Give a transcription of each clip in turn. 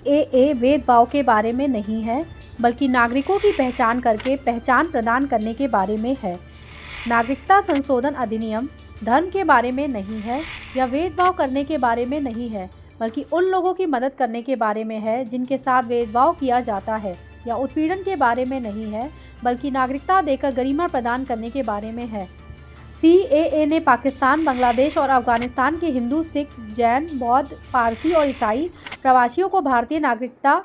CAA भेदभाव के बारे में नहीं है, बल्कि नागरिकों की पहचान करके पहचान प्रदान करने के बारे में है। नागरिकता संशोधन अधिनियम धर्म के बारे में नहीं है या भेदभाव करने के बारे में नहीं है, बल्कि उन लोगों की मदद करने के बारे में है जिनके साथ भेदभाव किया जाता है, या उत्पीड़न के बारे में नहीं है, बल्कि नागरिकता देकर गरिमा प्रदान करने के बारे में है। CAA ने पाकिस्तान, बांग्लादेश और अफगानिस्तान के हिंदू, सिख, जैन, बौद्ध, पारसी और ईसाई प्रवासियों को भारतीय नागरिकता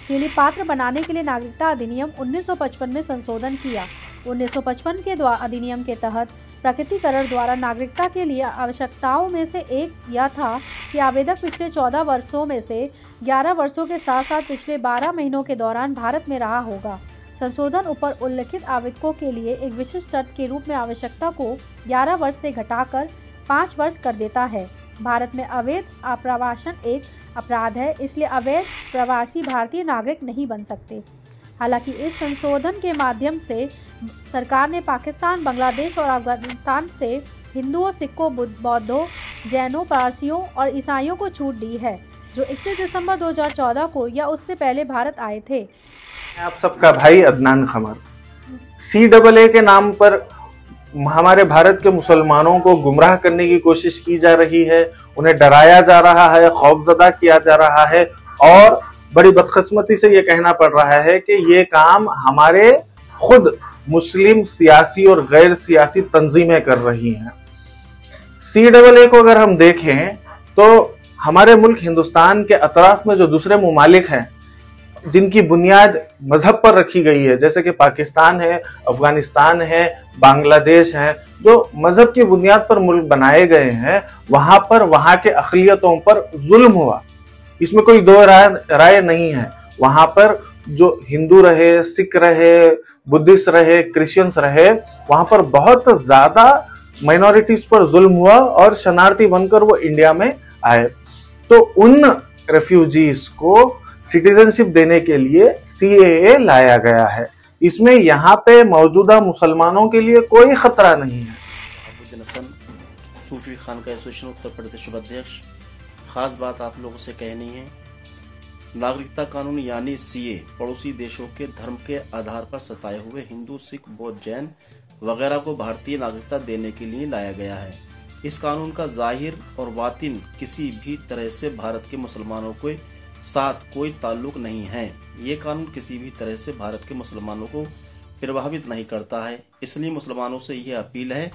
के लिए पात्र बनाने के लिए नागरिकता अधिनियम 1955 में संशोधन किया। 1955 के अधिनियम के तहत प्रकटीकरण द्वारा नागरिकता के लिए आवश्यकताओं में से एक यह था कि आवेदक पिछले 14 वर्षों में से 11 वर्षों के साथ साथ पिछले 12 महीनों के दौरान भारत में रहा होगा। संशोधन ऊपर उल्लिखित आवेदकों के लिए एक विशिष्ट शर्त के रूप में आवश्यकता को 11 वर्ष से घटाकर 5 वर्ष कर देता है। भारत में अवैध आप्रवासन एक अपराध है, इसलिए अवैध प्रवासी भारतीय नागरिक नहीं बन सकते। हालांकि इस संशोधन के माध्यम से सरकार ने पाकिस्तान, बांग्लादेश और अफगानिस्तान से हिंदुओं, सिखों, बौद्धों, जैनों, पारसियों और ईसाइयों को छूट दी है, जो 21 दिसंबर 2014 को या उससे पहले भारत आए थे। आप सबका भाई अदनान खमर। CAA के नाम पर हमारे भारत के मुसलमानों को गुमराह करने की कोशिश की जा रही है, उन्हें डराया जा रहा है, खौफजदा किया जा रहा है, और बड़ी बदकिस्मती से ये कहना पड़ रहा है कि ये काम हमारे खुद मुस्लिम सियासी और गैर सियासी तंजीमें कर रही हैं। CAA को अगर हम देखें तो हमारे मुल्क हिंदुस्तान के अतराफ में जो दूसरे मुमालिक हैं जिनकी बुनियाद मजहब पर रखी गई है, जैसे कि पाकिस्तान है, अफगानिस्तान है, बांग्लादेश है, जो मजहब की बुनियाद पर मुल्क बनाए गए हैं, वहां पर वहां के अक़लियतों पर जुल्म हुआ, इसमें कोई दो राय नहीं है। वहां पर जो हिंदू रहे, सिख रहे, बुद्धिस्ट रहे, क्रिश्चियंस रहे, वहां पर बहुत ज्यादा माइनॉरिटीज पर जुल्म हुआ और शरणार्थी बनकर वो इंडिया में आए। तो उन रेफ्यूजीज को सिटीजनशिप देने के लिए CAA लाया गया है। इसमें यहाँ पे मौजूदा मुसलमानों के लिए कोई खतरा नहीं है। सूफी खानका एसोसिएशन उत्तर प्रदेश उपाध्यक्ष, खास बात आप लोगों से कहनी है, नागरिकता कानून यानी CAA पड़ोसी देशों के धर्म के आधार पर सताए हुए हिंदू, सिख, बौद्ध, जैन वगैरह को भारतीय नागरिकता देने के लिए लाया गया है। इस कानून का जाहिर और बातिन किसी भी तरह से भारत के मुसलमानों के साथ कोई ताल्लुक नहीं है। ये कानून किसी भी तरह से भारत के मुसलमानों को प्रभावित नहीं करता है। इसलिए मुसलमानों से यह अपील है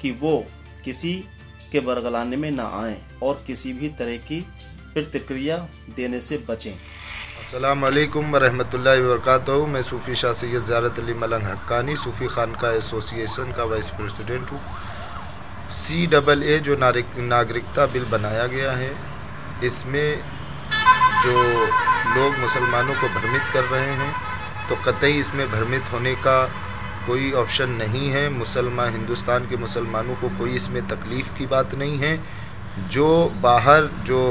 कि वो किसी के बरगलाने में ना आएं और किसी भी तरह की प्रतिक्रिया देने से बचें। अस्सलाम वालेकुम वरहमतुल्लाहि वबरकातुहू। मैं सूफी शाह सैयद ज़ियारत अली मलंग हक्कानी सूफी खानका एसोसिएशन का वाइस प्रेसिडेंट हूँ। CAA जो नागरिकता बिल बनाया गया है, इसमें जो लोग मुसलमानों को भ्रमित कर रहे हैं, तो कतई इसमें भ्रमित होने का कोई ऑप्शन नहीं है। हिंदुस्तान के मुसलमानों को कोई इसमें तकलीफ़ की बात नहीं है। जो बाहर जो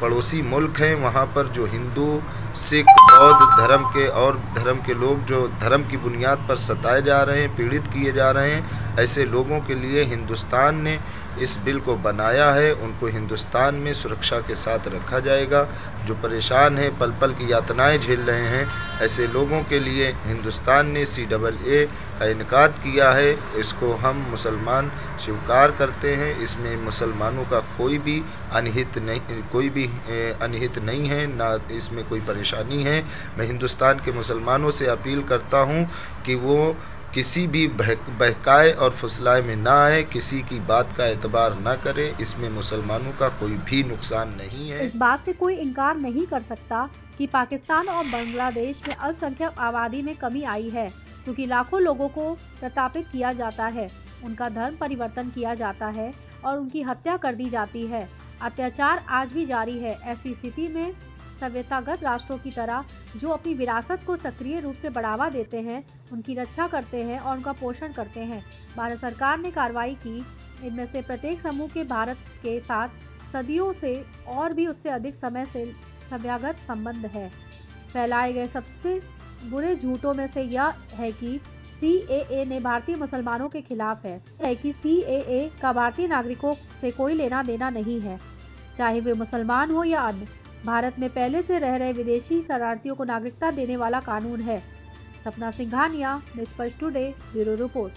पड़ोसी मुल्क हैं, वहाँ पर जो हिंदू, सिख, बौद्ध धर्म के लोग जो धर्म की बुनियाद पर सताए जा रहे हैं, पीड़ित किए जा रहे हैं, ऐसे लोगों के लिए हिंदुस्तान ने इस बिल को बनाया है। उनको हिंदुस्तान में सुरक्षा के साथ रखा जाएगा। जो परेशान हैं, पल पल की यातनाएं झेल रहे हैं, ऐसे लोगों के लिए हिंदुस्तान ने CAA का इनकाद किया है। इसको हम मुसलमान स्वीकार करते हैं। इसमें मुसलमानों का कोई भी अनहित नहीं है, ना इसमें कोई परेशानी है। मैं हिंदुस्तान के मुसलमानों से अपील करता हूं कि वो किसी भी बहकाए और फुसलाए में ना आए, किसी की बात का एतबार ना करे। इसमें मुसलमानों का कोई भी नुकसान नहीं है। इस बात से कोई इनकार नहीं कर सकता कि पाकिस्तान और बांग्लादेश में अल्पसंख्यक आबादी में कमी आई है, क्योंकि लाखों लोगों को प्रताड़ित किया जाता है, उनका धर्म परिवर्तन किया जाता है और उनकी हत्या कर दी जाती है। अत्याचार आज भी जारी है। ऐसी स्थिति में सभ्यतागत राष्ट्रों की तरह जो अपनी विरासत को सक्रिय रूप से बढ़ावा देते हैं, उनकी रक्षा करते हैं और उनका पोषण करते हैं। भारत सरकार ने कार्रवाई की। इनमें से प्रत्येक समूह के भारत के साथ सदियों से और भी उससे अधिक समय से सभ्यतागत संबंध है। फैलाए गए सबसे बुरे झूठों में से यह है कि CAA ने भारतीय मुसलमानों के खिलाफ है कि CAA का भारतीय नागरिकों से कोई लेना देना नहीं है, चाहे वे मुसलमान हो या अन्य। भारत में पहले से रह रहे विदेशी शरणार्थियों को नागरिकता देने वाला कानून है। सपना सिंघानिया, निष्पक्ष टुडे, ब्यूरो रिपोर्ट।